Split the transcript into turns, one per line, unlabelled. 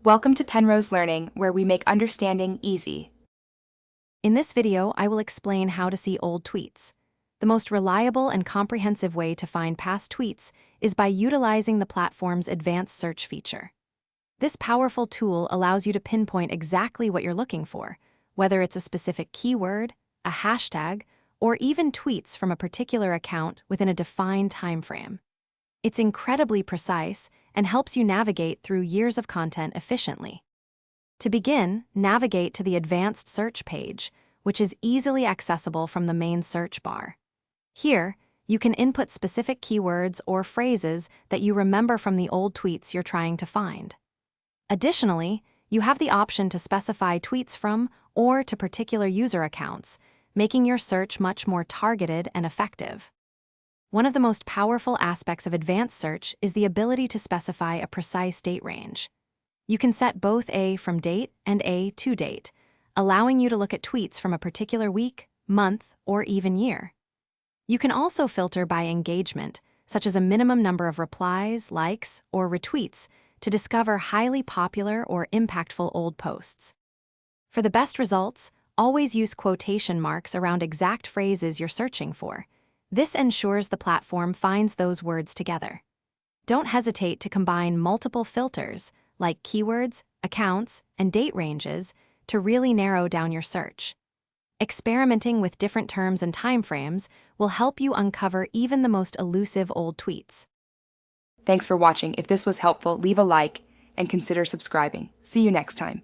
Welcome to Penrose Learning, where we make understanding easy.
In this video, I will explain how to see old tweets. The most reliable and comprehensive way to find past tweets is by utilizing the platform's advanced search feature. This powerful tool allows you to pinpoint exactly what you're looking for, whether it's a specific keyword, a hashtag, or even tweets from a particular account within a defined time frame. It's incredibly precise and helps you navigate through years of content efficiently. To begin, navigate to the Advanced Search page, which is easily accessible from the main search bar. Here, you can input specific keywords or phrases that you remember from the old tweets you're trying to find. Additionally, you have the option to specify tweets from or to particular user accounts, making your search much more targeted and effective. One of the most powerful aspects of advanced search is the ability to specify a precise date range. You can set both A from date and A to date, allowing you to look at tweets from a particular week, month, or even year. You can also filter by engagement, such as a minimum number of replies, likes, or retweets, to discover highly popular or impactful old posts. For the best results, always use quotation marks around exact phrases you're searching for. This ensures the platform finds those words together. Don't hesitate to combine multiple filters, like keywords, accounts, and date ranges, to really narrow down your search. Experimenting with different terms and timeframes will help you uncover even the most elusive old tweets.
Thanks for watching. If this was helpful, leave a like and consider subscribing. See you next time.